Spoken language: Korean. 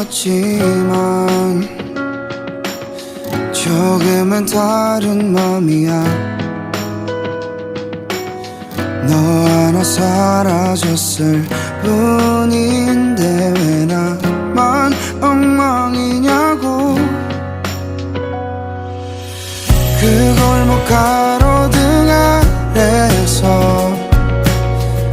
같지만 조금은 다른 맘이야. 너 하나 사라졌을 뿐인데 왜 나만 엉망이냐고. 그 골목 가